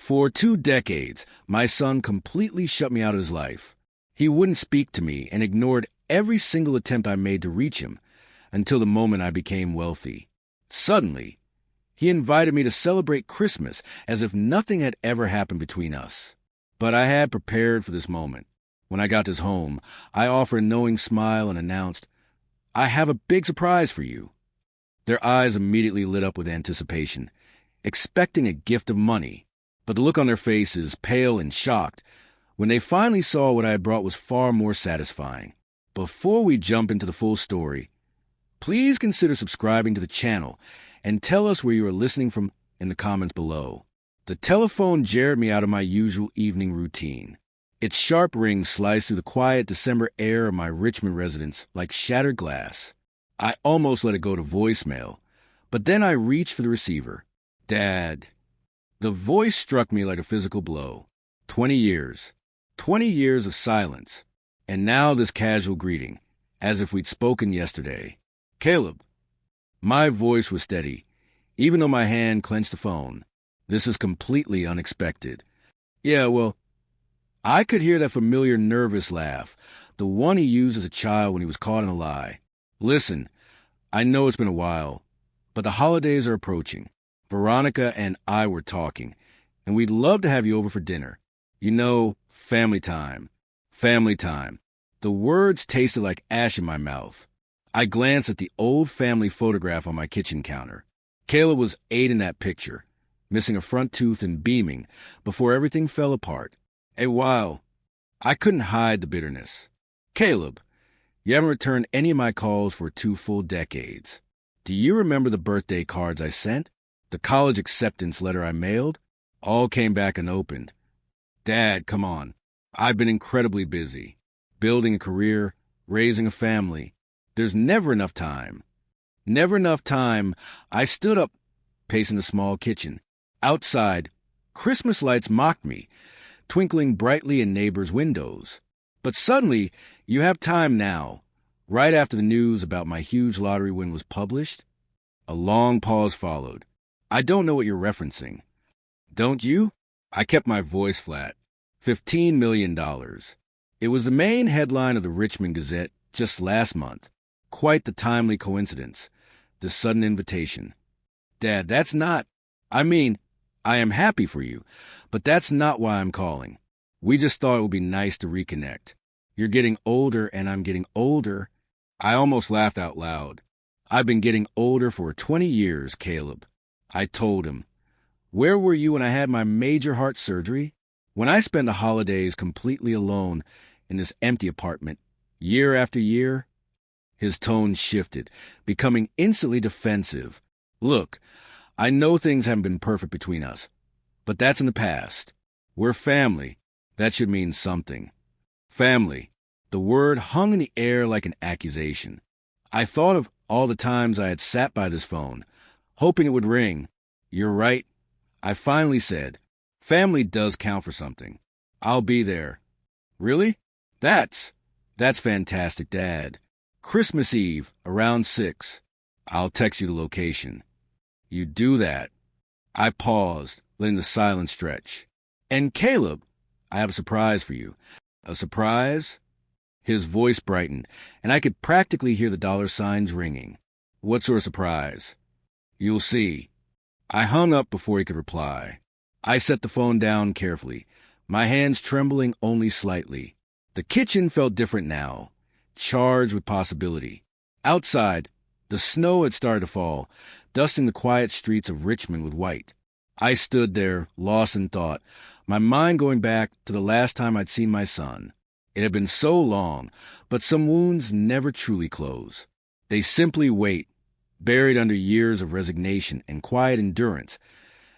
For 2 decades, my son completely shut me out of his life. He wouldn't speak to me and ignored every single attempt I made to reach him until the moment I became wealthy. Suddenly, he invited me to celebrate Christmas as if nothing had ever happened between us. But I had prepared for this moment. When I got to his home, I offered a knowing smile and announced, "I have a big surprise for you." Their eyes immediately lit up with anticipation, expecting a gift of money. But the look on their faces, pale and shocked, when they finally saw what I had brought was far more satisfying. Before we jump into the full story, please consider subscribing to the channel and tell us where you are listening from in the comments below. The telephone jarred me out of my usual evening routine. Its sharp ring sliced through the quiet December air of my Richmond residence like shattered glass. I almost let it go to voicemail, but then I reached for the receiver. "Dad." The voice struck me like a physical blow. 20 years. 20 years of silence. And now this casual greeting, as if we'd spoken yesterday. "Caleb." My voice was steady, even though my hand clenched the phone. "This is completely unexpected." "Yeah, well," I could hear that familiar nervous laugh, the one he used as a child when he was caught in a lie. "Listen, I know it's been a while, but the holidays are approaching. Veronica and I were talking, and we'd love to have you over for dinner. You know, family time. Family time." The words tasted like ash in my mouth. I glanced at the old family photograph on my kitchen counter. Caleb was 8 in that picture, missing a front tooth and beaming, before everything fell apart. Wow. I couldn't hide the bitterness. "Caleb, you haven't returned any of my calls for 2 full decades. Do you remember the birthday cards I sent? The college acceptance letter I mailed? All came back unopened. Dad, come on. I've been incredibly busy. Building a career, raising a family. There's never enough time." Never enough time. I stood up, pacing the small kitchen. Outside, Christmas lights mocked me, twinkling brightly in neighbors' windows. But suddenly, you have time now. Right after the news about my huge lottery win was published, a long pause followed. "I don't know what you're referencing." "Don't you?" I kept my voice flat. $15 million. It was the main headline of the Richmond Gazette just last month. Quite the timely coincidence. This sudden invitation. "Dad, that's not... I mean, I am happy for you, but that's not why I'm calling. We just thought it would be nice to reconnect. You're getting older and I'm getting older." I almost laughed out loud. "I've been getting older for 20 years, Caleb." I told him. "Where were you when I had my major heart surgery? When I spent the holidays completely alone in this empty apartment, year after year?" His tone shifted, becoming instantly defensive. "Look, I know things haven't been perfect between us, but that's in the past. We're family. That should mean something." Family. The word hung in the air like an accusation. I thought of all the times I had sat by this phone, hoping it would ring. "You're right," I finally said. "Family does count for something. I'll be there." "Really? That's fantastic, Dad. Christmas Eve, around 6. I'll text you the location." "You do that." I paused, letting the silence stretch. "And Caleb, I have a surprise for you." "A surprise?" His voice brightened, and I could practically hear the dollar signs ringing. "What sort of surprise?" "You'll see." I hung up before he could reply. I set the phone down carefully, my hands trembling only slightly. The kitchen felt different now, charged with possibility. Outside, the snow had started to fall, dusting the quiet streets of Richmond with white. I stood there, lost in thought, my mind going back to the last time I'd seen my son. It had been so long, but some wounds never truly close. They simply wait, buried under years of resignation and quiet endurance,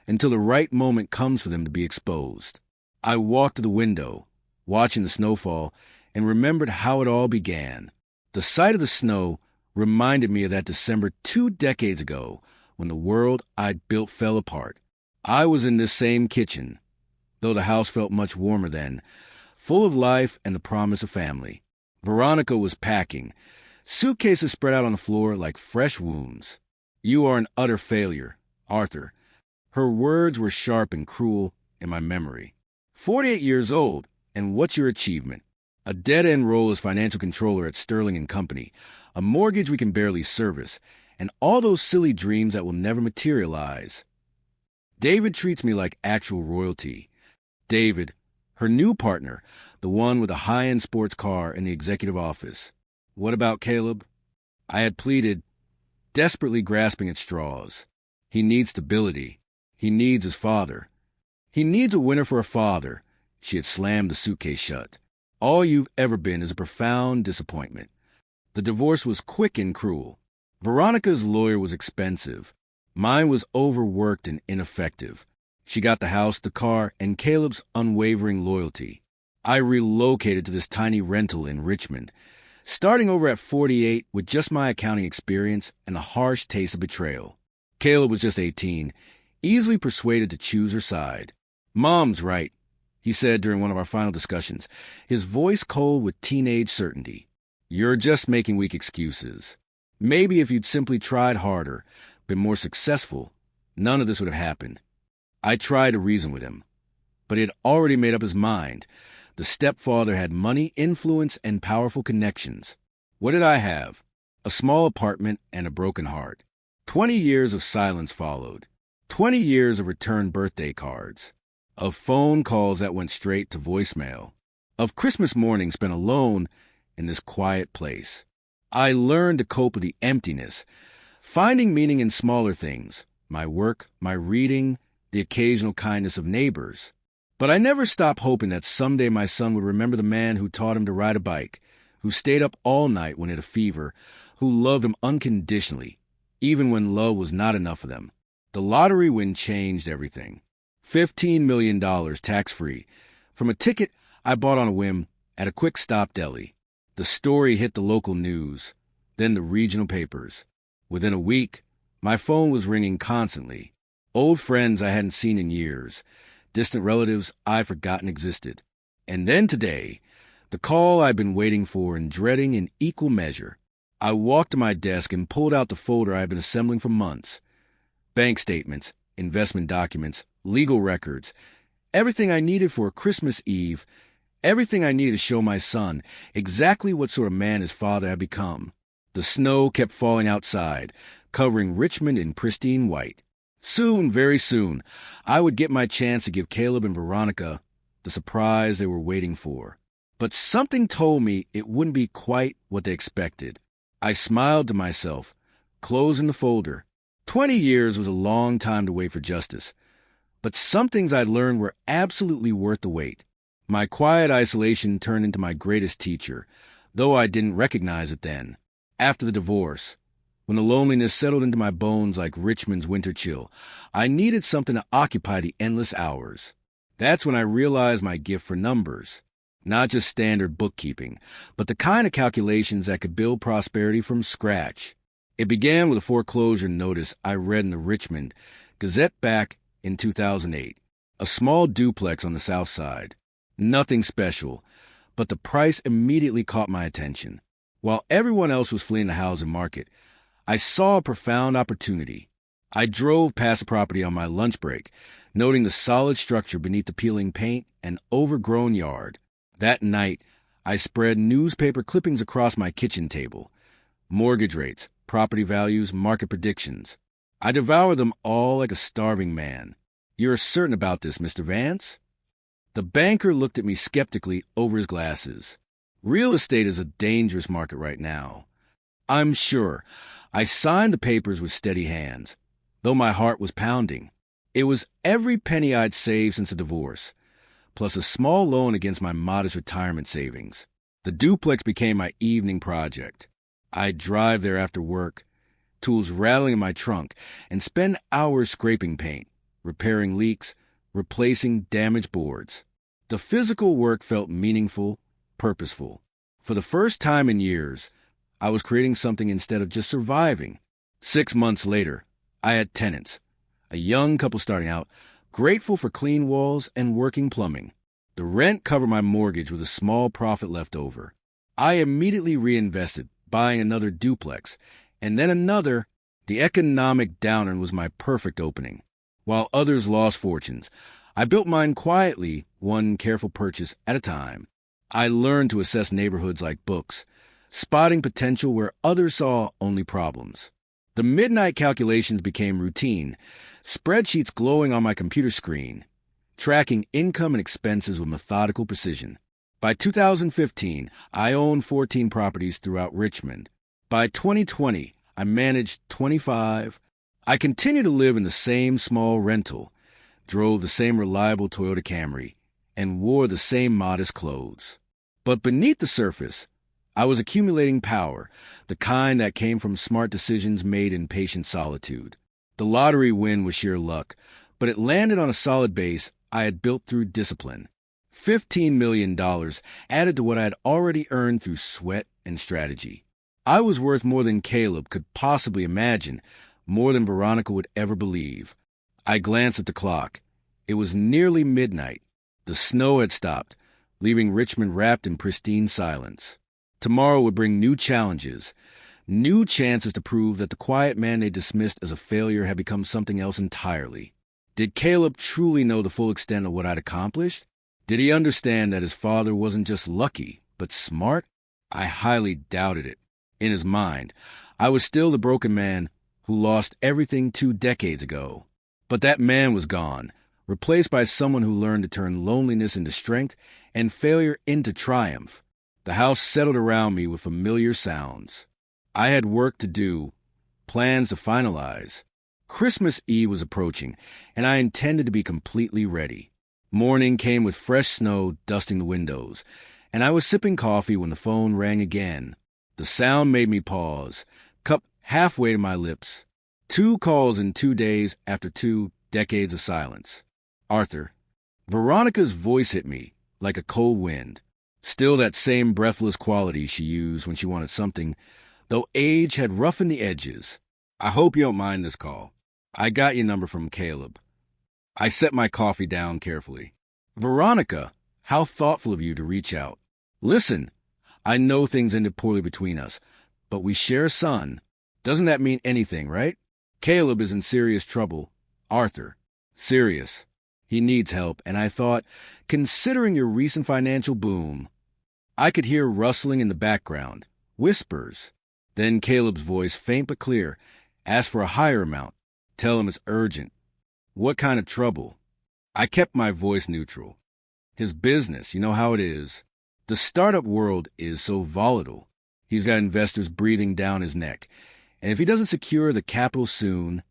until the right moment comes for them to be exposed. I walked to the window, watching the snowfall, and remembered how it all began. The sight of the snow reminded me of that December 2 decades ago, when the world I'd built fell apart. I was in this same kitchen, though the house felt much warmer then, full of life and the promise of family. Veronica was packing, suitcases spread out on the floor like fresh wounds. "You are an utter failure, Arthur." Her words were sharp and cruel, in my memory. 48 years old, and what's your achievement? A dead-end role as financial controller at Sterling and Company, a mortgage we can barely service, and all those silly dreams that will never materialize. David treats me like actual royalty. David, her new partner, the one with a high-end sports car in the executive office. What about Caleb? I had pleaded, desperately grasping at straws. He needs stability. He needs his father. He needs a winner for a father. She had slammed the suitcase shut. All you've ever been is a profound disappointment. The divorce was quick and cruel. Veronica's lawyer was expensive. Mine was overworked and ineffective. She got the house, the car, and Caleb's unwavering loyalty. I relocated to this tiny rental in Richmond, starting over at 48 with just my accounting experience and a harsh taste of betrayal. Caleb was just 18, easily persuaded to choose her side. "Mom's right," he said during one of our final discussions, his voice cold with teenage certainty. "You're just making weak excuses. Maybe if you'd simply tried harder, been more successful, none of this would have happened." I tried to reason with him, but he had already made up his mind. The stepfather had money, influence, and powerful connections. What did I have? A small apartment and a broken heart. 20 years of silence followed. 20 years of returned birthday cards. Of phone calls that went straight to voicemail. Of Christmas mornings spent alone in this quiet place. I learned to cope with the emptiness, finding meaning in smaller things, my work, my reading, the occasional kindness of neighbors. But I never stopped hoping that someday my son would remember the man who taught him to ride a bike, who stayed up all night when he had a fever, who loved him unconditionally, even when love was not enough for them. The lottery win changed everything. $15 million tax-free, from a ticket I bought on a whim at a quick-stop deli. The story hit the local news, then the regional papers. Within a week, my phone was ringing constantly. Old friends I hadn't seen in years, distant relatives I'd forgotten existed. And then today, the call I'd been waiting for and dreading in equal measure. I walked to my desk and pulled out the folder I had been assembling for months. Bank statements, investment documents, legal records, everything I needed for Christmas Eve, everything I needed to show my son exactly what sort of man his father had become. The snow kept falling outside, covering Richmond in pristine white. Soon, very soon, I would get my chance to give Caleb and Veronica the surprise they were waiting for. But something told me it wouldn't be quite what they expected. I smiled to myself, closing the folder. 20 years was a long time to wait for justice, but some things I'd learned were absolutely worth the wait. My quiet isolation turned into my greatest teacher, though I didn't recognize it then. After the divorce, when the loneliness settled into my bones like Richmond's winter chill, I needed something to occupy the endless hours. That's when I realized my gift for numbers. Not just standard bookkeeping, but the kind of calculations that could build prosperity from scratch. It began with a foreclosure notice I read in the Richmond Gazette back in 2008. A small duplex on the south side. Nothing special, but the price immediately caught my attention. While everyone else was fleeing the housing market, I saw a profound opportunity. I drove past the property on my lunch break, noting the solid structure beneath the peeling paint and overgrown yard. That night, I spread newspaper clippings across my kitchen table. Mortgage rates, property values, market predictions. I devoured them all like a starving man. "You're certain about this, Mr. Vance?" The banker looked at me skeptically over his glasses. "Real estate is a dangerous market right now." "I'm sure." I signed the papers with steady hands, though my heart was pounding. It was every penny I'd saved since the divorce, plus a small loan against my modest retirement savings. The duplex became my evening project. I'd drive there after work, tools rattling in my trunk, and spend hours scraping paint, repairing leaks, replacing damaged boards. The physical work felt meaningful, purposeful. For the first time in years, I was creating something instead of just surviving. 6 months later, I had tenants, a young couple starting out, grateful for clean walls and working plumbing. The rent covered my mortgage with a small profit left over. I immediately reinvested, buying another duplex, and then another. The economic downturn was my perfect opening. While others lost fortunes, I built mine quietly, one careful purchase at a time. I learned to assess neighborhoods like books, spotting potential where others saw only problems. The midnight calculations became routine, spreadsheets glowing on my computer screen, tracking income and expenses with methodical precision. By 2015, I owned 14 properties throughout Richmond. By 2020, I managed 25. I continued to live in the same small rental, drove the same reliable Toyota Camry, and wore the same modest clothes. But beneath the surface, I was accumulating power, the kind that came from smart decisions made in patient solitude. The lottery win was sheer luck, but it landed on a solid base I had built through discipline. $15 million added to what I had already earned through sweat and strategy. I was worth more than Caleb could possibly imagine, more than Veronica would ever believe. I glanced at the clock. It was nearly midnight. The snow had stopped, leaving Richmond wrapped in pristine silence. Tomorrow would bring new challenges, new chances to prove that the quiet man they dismissed as a failure had become something else entirely. Did Caleb truly know the full extent of what I'd accomplished? Did he understand that his father wasn't just lucky, but smart? I highly doubted it. In his mind, I was still the broken man who lost everything 2 decades ago. But that man was gone, replaced by someone who learned to turn loneliness into strength and failure into triumph. The house settled around me with familiar sounds. I had work to do, plans to finalize. Christmas Eve was approaching, and I intended to be completely ready. Morning came with fresh snow dusting the windows, and I was sipping coffee when the phone rang again. The sound made me pause, cup halfway to my lips. 2 calls in 2 days after 2 decades of silence. Arthur. Veronica's voice hit me like a cold wind. Still that same breathless quality she used when she wanted something, though age had roughened the edges. I hope you don't mind this call. I got your number from Caleb. I set my coffee down carefully. Veronica, how thoughtful of you to reach out. Listen, I know things ended poorly between us, but we share a son. Doesn't that mean anything, right? Caleb is in serious trouble. Arthur. Serious. He needs help, and I thought, considering your recent financial boom, I could hear rustling in the background, whispers. Then Caleb's voice, faint but clear, asked for a higher amount. Tell him it's urgent. What kind of trouble? I kept my voice neutral. His business, you know how it is. The startup world is so volatile. He's got investors breathing down his neck, and if he doesn't secure the capital soon...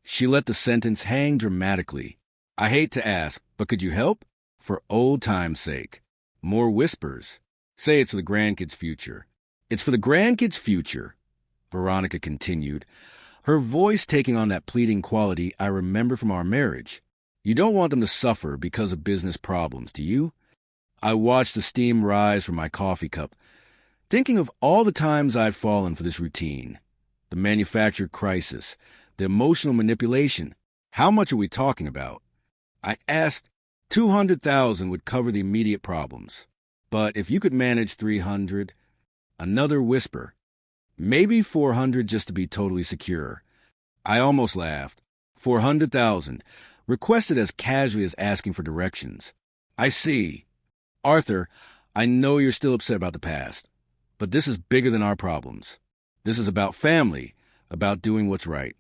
She let the sentence hang dramatically. I hate to ask, but could you help? For old time's sake. More whispers. Say it's for the grandkids' future. It's for the grandkids' future, Veronica continued, her voice taking on that pleading quality I remember from our marriage. You don't want them to suffer because of business problems, do you? I watched the steam rise from my coffee cup, thinking of all the times I'd fallen for this routine. The manufactured crisis, the emotional manipulation. How much are we talking about? I asked. 200,000 would cover the immediate problems. But if you could manage 300, another whisper. Maybe 400 just to be totally secure. I almost laughed. 400,000, requested as casually as asking for directions. I see. Arthur, I know you're still upset about the past, but this is bigger than our problems. This is about family, about doing what's right.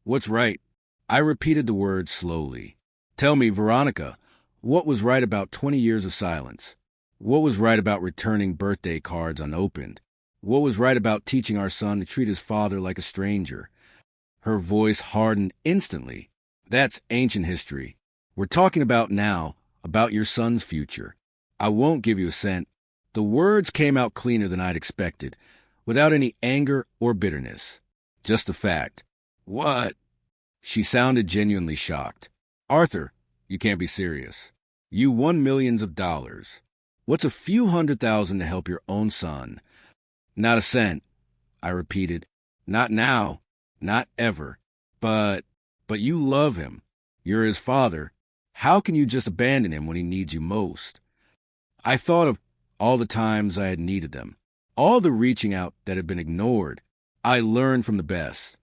What's right? I repeated the words slowly. Tell me, Veronica, what was right about 20 years of silence? What was right about returning birthday cards unopened? What was right about teaching our son to treat his father like a stranger? Her voice hardened instantly. That's ancient history. We're talking about now, about your son's future. I won't give you a cent. The words came out cleaner than I'd expected, without any anger or bitterness. Just the fact. What? She sounded genuinely shocked. Arthur, you can't be serious. You won millions of dollars. What's a few $100,000 to help your own son? Not a cent, I repeated. Not now. Not ever. But you love him. You're his father. How can you just abandon him when he needs you most? I thought of all the times I had needed them, all the reaching out that had been ignored. I learned from the best.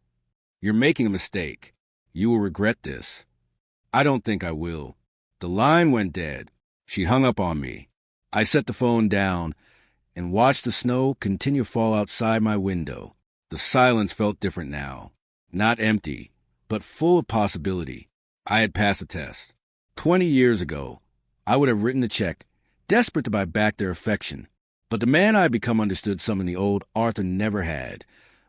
You're making a mistake. You will regret this. I don't think I will. The line went dead. She hung up on me. I set the phone down and watched the snow continue to fall outside my window. The silence felt different now. Not empty, but full of possibility. I had passed the test. 20 years ago, I would have written a check, desperate to buy back their affection. But the man I had become understood something the old Arthur never had.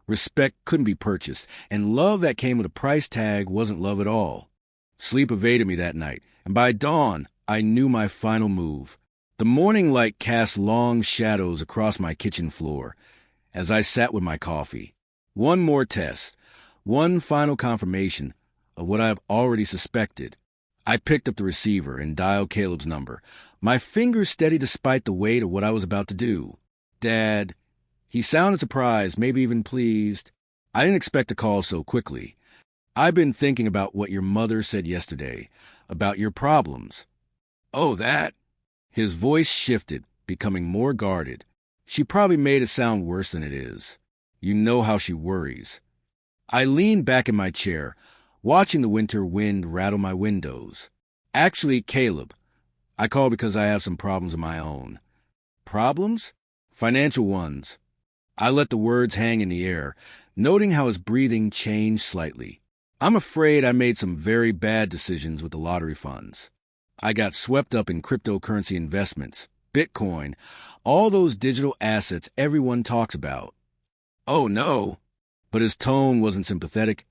Respect couldn't be purchased, and love that came with a price tag wasn't love at all. Sleep evaded me that night, and by dawn, I knew my final move. The morning light cast long shadows across my kitchen floor as I sat with my coffee. One more test, one final confirmation of what I have already suspected. I picked up the receiver and dialed Caleb's number, my fingers steady despite the weight of what I was about to do. Dad. He sounded surprised, maybe even pleased. I didn't expect a call so quickly. I've been thinking about what your mother said yesterday, about your problems. Oh, that? His voice shifted, becoming more guarded. She probably made it sound worse than it is. You know how she worries. I leaned back in my chair, watching the winter wind rattle my windows. Actually, Caleb, I called because I have some problems of my own. Problems? Financial ones. I let the words hang in the air, noting how his breathing changed slightly. I'm afraid I made some very bad decisions with the lottery funds. I got swept up in cryptocurrency investments, Bitcoin, all those digital assets everyone talks about. Oh, no. But his tone wasn't sympathetic.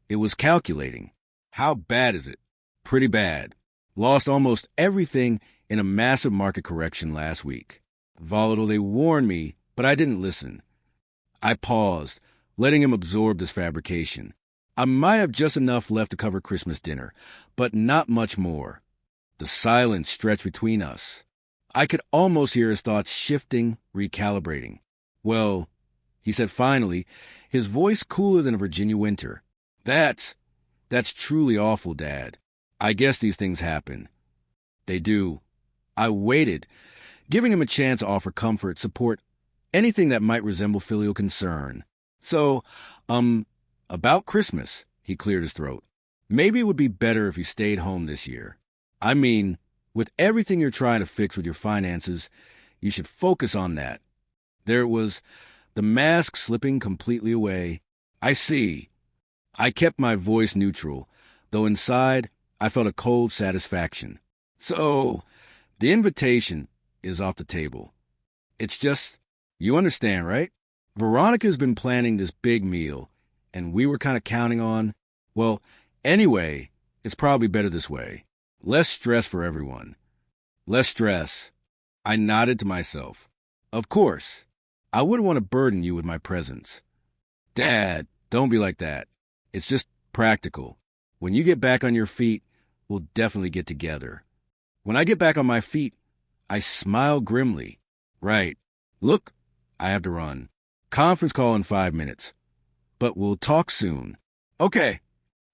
It was calculating. How bad is it? Pretty bad. Lost almost everything in a massive market correction last week. Volatile, they warned me, but I didn't listen. I paused, letting him absorb this fabrication. I might have just enough left to cover Christmas dinner, but not much more. The silence stretched between us. I could almost hear his thoughts shifting, recalibrating. Well, he said finally, his voice cooler than a Virginia winter. That's truly awful, Dad. I guess these things happen. They do. I waited, giving him a chance to offer comfort, support, anything that might resemble filial concern. So, about Christmas, he cleared his throat. Maybe it would be better if you stayed home this year. I mean, with everything you're trying to fix with your finances, you should focus on that. There it was, the mask slipping completely away. I see. I kept my voice neutral, though inside I felt a cold satisfaction. So, the invitation is off the table. It's just, you understand, right? Veronica's been planning this big meal, and we were kind of counting on, well, anyway, it's probably better this way. Less stress for everyone. Less stress. I nodded to myself. Of course. I wouldn't want to burden you with my presence. Dad, don't be like that. It's just practical. When you get back on your feet, we'll definitely get together. When I get back on my feet, I smile grimly. Right. Look, I have to run. Conference call in 5 minutes. But we'll talk soon. Okay.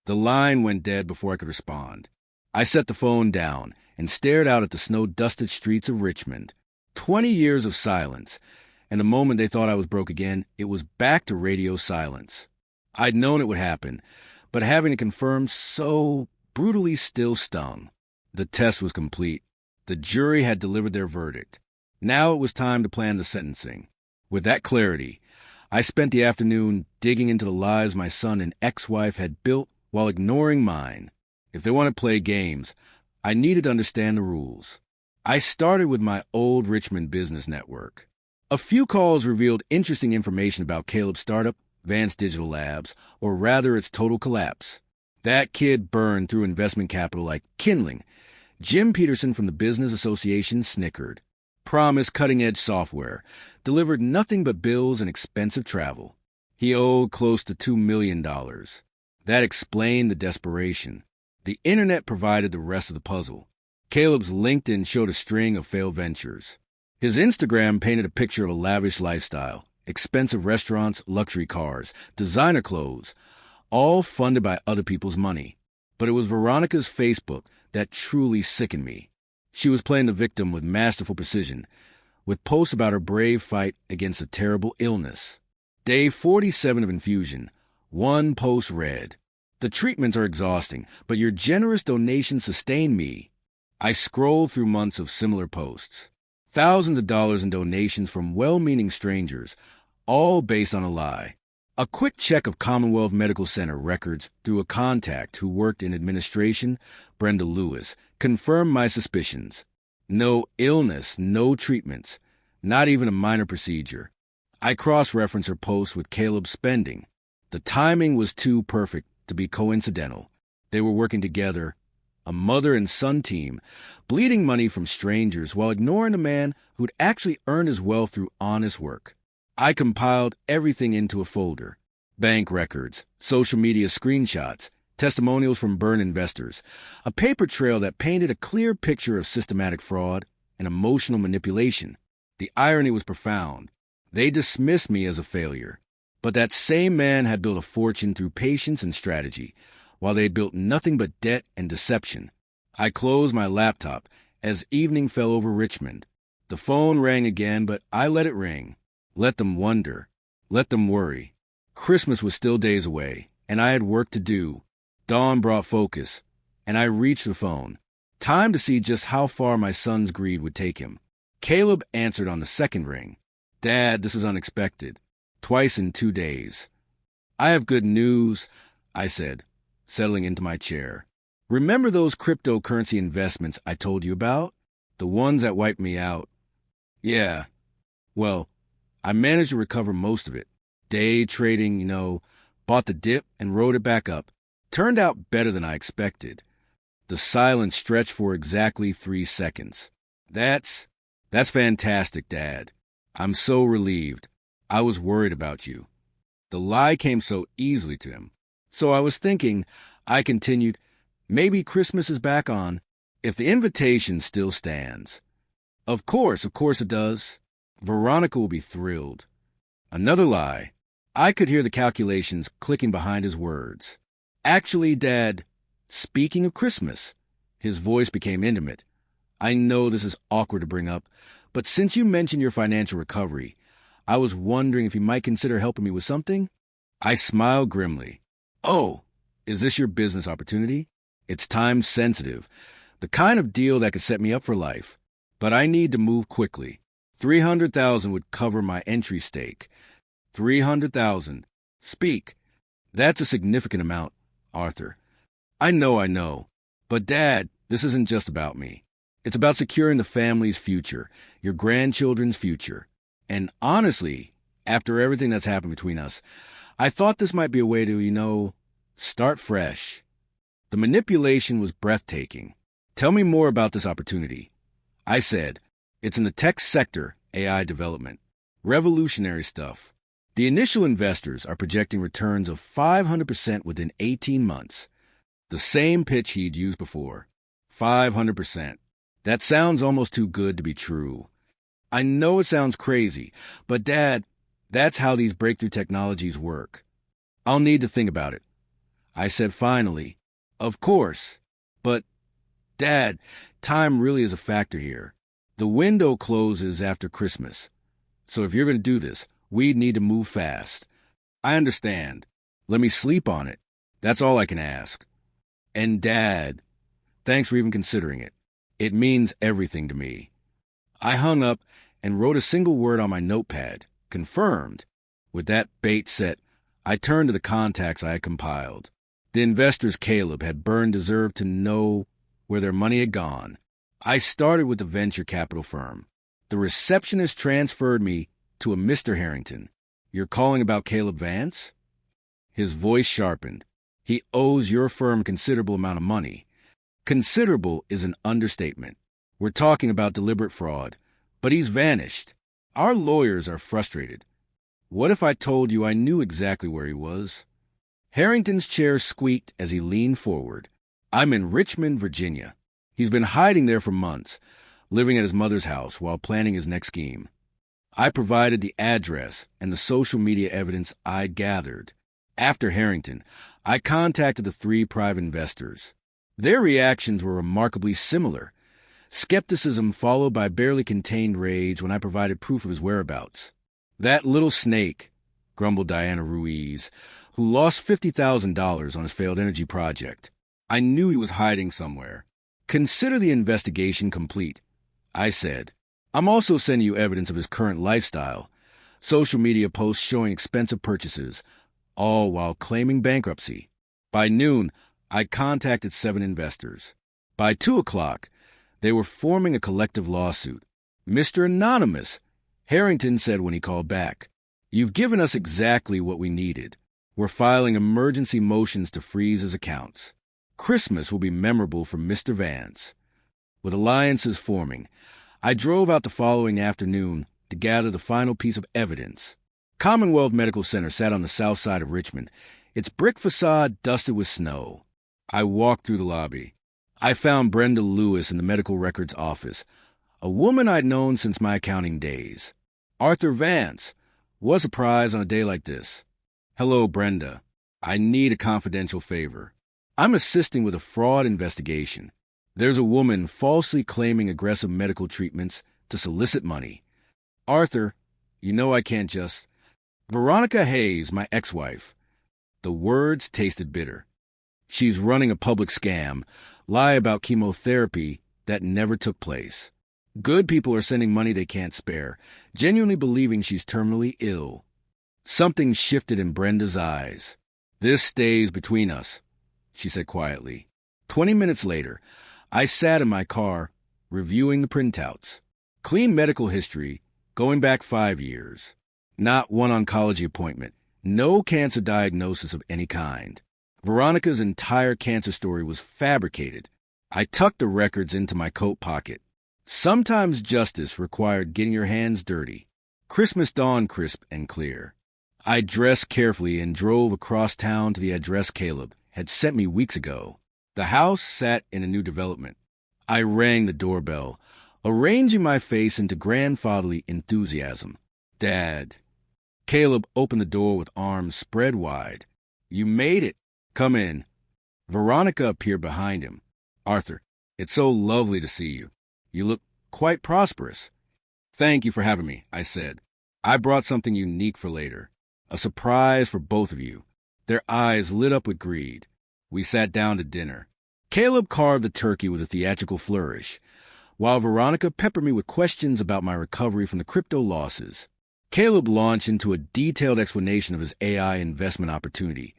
The line went dead before I could respond. I set the phone down and stared out at the snow-dusted streets of Richmond. 20 years of silence, and the moment they thought I was broke again, it was back to radio silence. I'd known it would happen, but having it confirmed so brutally still stung. The test was complete. The jury had delivered their verdict. Now it was time to plan the sentencing. With that clarity, I spent the afternoon digging into the lives my son and ex-wife had built while ignoring mine. If they want to play games, I needed to understand the rules. I started with my old Richmond business network. A few calls revealed interesting information about Caleb's startup, Vance Digital Labs, or rather its total collapse. That kid burned through investment capital like kindling. Jim Peterson from the Business Association snickered. Promised cutting-edge software, delivered nothing but bills and expensive travel. He owed close to $2 million. That explained the desperation. The internet provided the rest of the puzzle. Caleb's LinkedIn showed a string of failed ventures. His Instagram painted a picture of a lavish lifestyle, expensive restaurants, luxury cars, designer clothes, all funded by other people's money. But it was Veronica's Facebook that truly sickened me. She was playing the victim with masterful precision, with posts about her brave fight against a terrible illness. Day 47 of infusion, one post read, "The treatments are exhausting, but your generous donation sustained me." I scrolled through months of similar posts. Thousands of dollars in donations from well-meaning strangers, all based on a lie. A quick check of Commonwealth Medical Center records through a contact who worked in administration, Brenda Lewis, confirmed my suspicions. No illness, no treatments, not even a minor procedure. I cross-referenced her post with Caleb's spending. The timing was too perfect to be coincidental. They were working together, a mother and son team, bleeding money from strangers while ignoring a man who'd actually earned his wealth through honest work. I compiled everything into a folder. Bank records, social media screenshots, testimonials from burned investors, a paper trail that painted a clear picture of systematic fraud and emotional manipulation. The irony was profound. They dismissed me as a failure. But that same man had built a fortune through patience and strategy, while they built nothing but debt and deception. I closed my laptop as evening fell over Richmond. The phone rang again, but I let it ring. Let them wonder. Let them worry. Christmas was still days away, and I had work to do. Dawn brought focus, and I reached the phone. Time to see just how far my son's greed would take him. Caleb answered on the second ring. "Dad, this is unexpected. Twice in 2 days." "I have good news," I said, settling into my chair. "Remember those cryptocurrency investments I told you about? The ones that wiped me out?" "Yeah. Well, I managed to recover most of it. Day trading, bought the dip and rode it back up. Turned out better than I expected." The silence stretched for exactly 3 seconds. That's fantastic, Dad. I'm so relieved. I was worried about you." The lie came so easily to him. "So I was thinking," I continued, "maybe Christmas is back on, if the invitation still stands." Of course it does. Veronica will be thrilled." Another lie. I could hear the calculations clicking behind his words. "Actually, Dad, speaking of Christmas," his voice became intimate. "I know this is awkward to bring up, but since you mentioned your financial recovery, I was wondering if you might consider helping me with something." I smiled grimly. "Oh, is this your business opportunity? It's time sensitive, the kind of deal that could set me up for life. But I need to move quickly. 300,000 would cover my entry stake. 300,000. Speak. That's a significant amount, Arthur." I know. But Dad, this isn't just about me. It's about securing the family's future, your grandchildren's future. And honestly, after everything that's happened between us, I thought this might be a way to, start fresh." The manipulation was breathtaking. "Tell me more about this opportunity." I said, "It's in the tech sector, AI development. Revolutionary stuff. The initial investors are projecting returns of 500% within 18 months. The same pitch he'd used before. 500%. That sounds almost too good to be true. I know it sounds crazy, but Dad, that's how these breakthrough technologies work. I'll need to think about it." I said finally, "Of course. But, Dad, time really is a factor here. The window closes after Christmas. So if you're going to do this, we'd need to move fast." "I understand. Let me sleep on it. That's all I can ask." "And Dad, thanks for even considering it. It means everything to me." I hung up and wrote a single word on my notepad. Confirmed. With that bait set, I turned to the contacts I had compiled. The investors Caleb had burned deserved to know where their money had gone. I started with the venture capital firm. The receptionist transferred me to a Mr. Harrington. "You're calling about Caleb Vance?" His voice sharpened. "He owes your firm a considerable amount of money." Considerable is an understatement. We're talking about deliberate fraud. But he's vanished. Our lawyers are frustrated. What if I told you I knew exactly where he was? Harrington's chair squeaked as he leaned forward. "I'm in Richmond, Virginia. He's been hiding there for months, living at his mother's house while planning his next scheme." I provided the address and the social media evidence I'd gathered. After Harrington, I contacted the 3 private investors. Their reactions were remarkably similar. Skepticism followed by barely contained rage when I provided proof of his whereabouts. "That little snake," grumbled Diana Ruiz, who lost $50,000 on his failed energy project. "I knew he was hiding somewhere. Consider the investigation complete, I said. I'm also sending you evidence of his current lifestyle. Social media posts showing expensive purchases, all while claiming bankruptcy. By noon, I contacted 7 investors. By 2 o'clock, they were forming a collective lawsuit. Mr. Anonymous, Harrington said when he called back, you've given us exactly what we needed. We're filing emergency motions to freeze his accounts. Christmas will be memorable for Mr. Vance. With alliances forming, I drove out the following afternoon to gather the final piece of evidence. Commonwealth Medical Center sat on the south side of Richmond, its brick facade dusted with snow. I walked through the lobby. I found Brenda Lewis in the medical records office, a woman I'd known since my accounting days. Arthur Vance. What a surprise on a day like this. Hello, Brenda. I need a confidential favor. I'm assisting with a fraud investigation. There's a woman falsely claiming aggressive medical treatments to solicit money. Arthur, you know I can't just... Veronica Hayes, my ex-wife. The words tasted bitter. She's running a public scam, lie about chemotherapy that never took place. Good people are sending money they can't spare, genuinely believing she's terminally ill. Something shifted in Brenda's eyes. This stays between us, she said quietly. 20 minutes later, I sat in my car, reviewing the printouts. Clean medical history, going back 5 years. Not one oncology appointment. No cancer diagnosis of any kind. Veronica's entire cancer story was fabricated. I tucked the records into my coat pocket. Sometimes justice required getting your hands dirty. Christmas dawned crisp and clear. I dressed carefully and drove across town to the address Caleb had sent me weeks ago. The house sat in a new development. I rang the doorbell, arranging my face into grandfatherly enthusiasm. Dad. Caleb opened the door with arms spread wide. You made it. Come in. Veronica appeared behind him. Arthur, it's so lovely to see you. You look quite prosperous. Thank you for having me, I said. I brought something unique for later. A surprise for both of you. Their eyes lit up with greed. We sat down to dinner. Caleb carved the turkey with a theatrical flourish, while Veronica peppered me with questions about my recovery from the crypto losses. Caleb launched into a detailed explanation of his AI investment opportunity,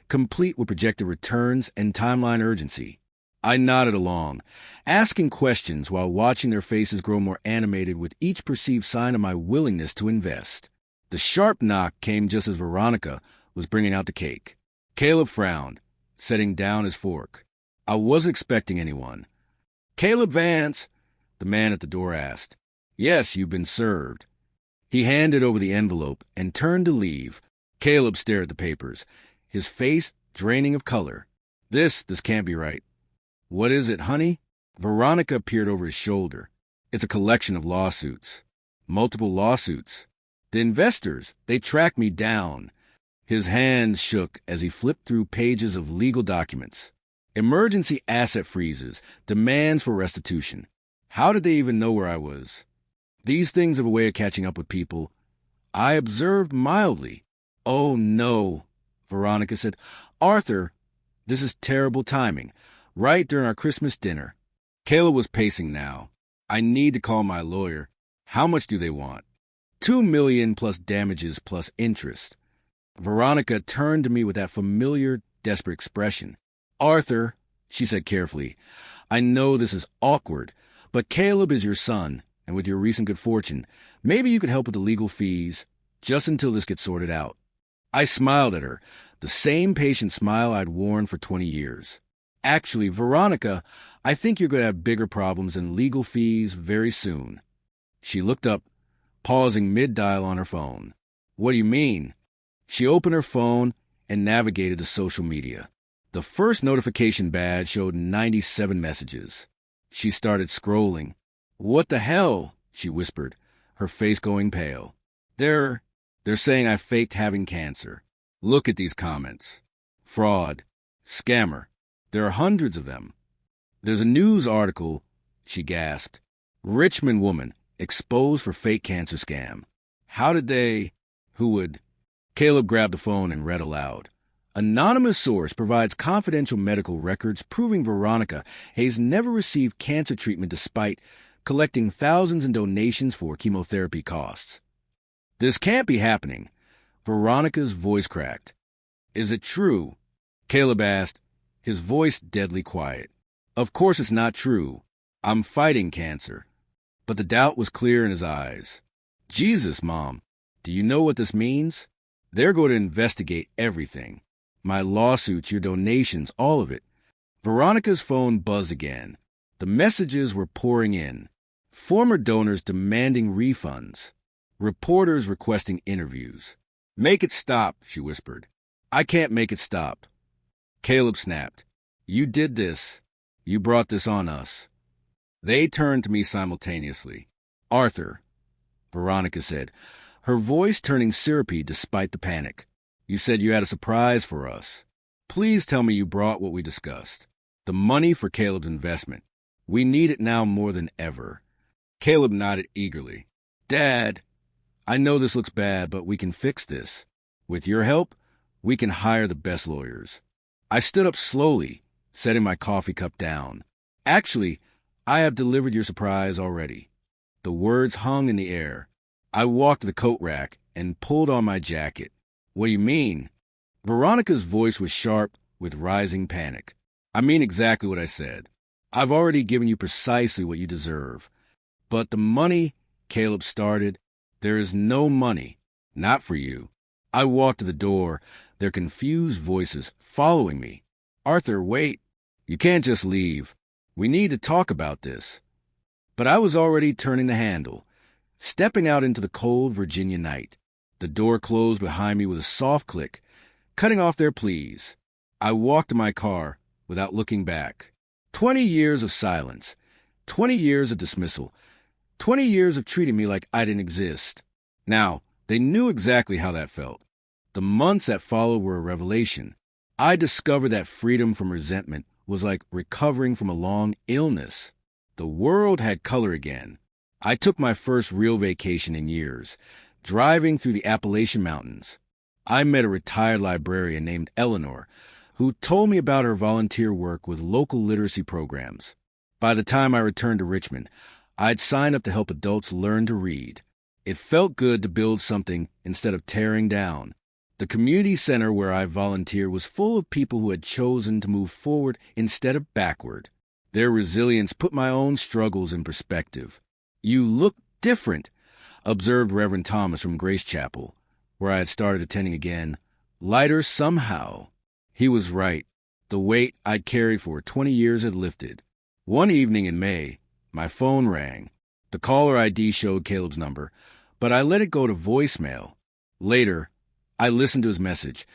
complete with projected returns and timeline urgency. I nodded along, asking questions while watching their faces grow more animated with each perceived sign of my willingness to invest. The sharp knock came just as Veronica was bringing out the cake. Caleb frowned, setting down his fork. I wasn't expecting anyone. Caleb Vance, the man at the door asked. Yes, you've been served. He handed over the envelope and turned to leave. Caleb stared at the papers, his face draining of color. This can't be right. What is it, honey? Veronica peered over his shoulder. It's a collection of lawsuits. Multiple lawsuits. The investors, they tracked me down. His hands shook as he flipped through pages of legal documents. Emergency asset freezes, demands for restitution. How did they even know where I was? These things have a way of catching up with people. I observed mildly. Oh, no, Veronica said. Arthur, this is terrible timing. Right during our Christmas dinner. Caleb was pacing now. I need to call my lawyer. How much do they want? $2 million plus damages plus interest. Veronica turned to me with that familiar, desperate expression. Arthur, she said carefully, I know this is awkward, but Caleb is your son, and with your recent good fortune, maybe you could help with the legal fees, just until this gets sorted out. I smiled at her, the same patient smile I'd worn for 20 years. Actually, Veronica, I think you're going to have bigger problems than legal fees very soon. She looked up, pausing mid-dial on her phone. What do you mean? She opened her phone and navigated to social media. The first notification badge showed 97 messages. She started scrolling. What the hell? She whispered, her face going pale. They're saying I faked having cancer. Look at these comments. Fraud. Scammer. There are hundreds of them. There's a news article, she gasped. Richmond woman exposed for fake cancer scam. How did they... Who would... Caleb grabbed the phone and read aloud. Anonymous source provides confidential medical records proving Veronica has never received cancer treatment despite collecting thousands in donations for chemotherapy costs. This can't be happening. Veronica's voice cracked. Is it true? Caleb asked, his voice deadly quiet. Of course it's not true. I'm fighting cancer. But the doubt was clear in his eyes. Jesus, Mom, do you know what this means? They're going to investigate everything. My lawsuits, your donations, all of it. Veronica's phone buzzed again. The messages were pouring in. Former donors demanding refunds. Reporters requesting interviews. Make it stop, she whispered. I can't make it stop. Caleb snapped. You did this. You brought this on us. They turned to me simultaneously. Arthur, Veronica said, her voice turning syrupy despite the panic. You said you had a surprise for us. Please tell me you brought what we discussed. The money for Caleb's investment. We need it now more than ever. Caleb nodded eagerly. Dad, I know this looks bad, but we can fix this. With your help, we can hire the best lawyers. I stood up slowly, setting my coffee cup down. Actually, I have delivered your surprise already. The words hung in the air. I walked to the coat rack and pulled on my jacket. What do you mean? Veronica's voice was sharp with rising panic. I mean exactly what I said. I've already given you precisely what you deserve. But the money, Caleb started, there is no money. Not for you. I walked to the door, their confused voices following me. Arthur, wait. You can't just leave. We need to talk about this. But I was already turning the handle, stepping out into the cold Virginia night. The door closed behind me with a soft click, cutting off their pleas. I walked to my car without looking back. 20 years of silence, 20 years of dismissal, 20 years of treating me like I didn't exist. Now, they knew exactly how that felt. The months that followed were a revelation. I discovered that freedom from resentment was like recovering from a long illness. The world had color again. I took my first real vacation in years, driving through the Appalachian Mountains. I met a retired librarian named Eleanor, who told me about her volunteer work with local literacy programs. By the time I returned to Richmond, I'd signed up to help adults learn to read. It felt good to build something instead of tearing down. The community center where I volunteered was full of people who had chosen to move forward instead of backward. Their resilience put my own struggles in perspective. You look different, observed Reverend Thomas from Grace Chapel, where I had started attending again. Lighter somehow. He was right. The weight I'd carried for 20 years had lifted. One evening in May, my phone rang. The caller ID showed Caleb's number, but I let it go to voicemail. Later, I listened to his message,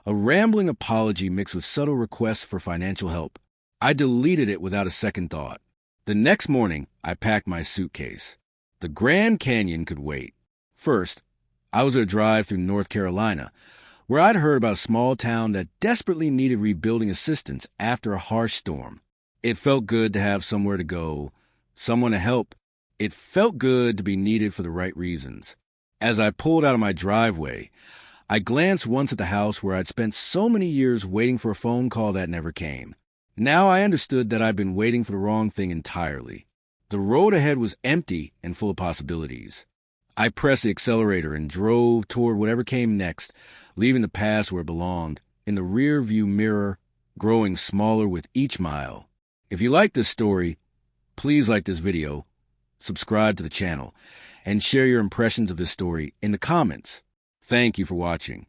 a rambling apology mixed with subtle requests for financial help. I deleted it without a second thought. The next morning, I packed my suitcase. The Grand Canyon could wait. First, I was going to drive through North Carolina, where I'd heard about a small town that desperately needed rebuilding assistance after a harsh storm. It felt good to have somewhere to go, someone to help. It felt good to be needed for the right reasons. As I pulled out of my driveway, I glanced once at the house where I'd spent so many years waiting for a phone call that never came. Now I understood that I'd been waiting for the wrong thing entirely. The road ahead was empty and full of possibilities. I pressed the accelerator and drove toward whatever came next, leaving the past where it belonged, in the rear-view mirror, growing smaller with each mile. If you like this story, please like this video, subscribe to the channel, and share your impressions of this story in the comments. Thank you for watching.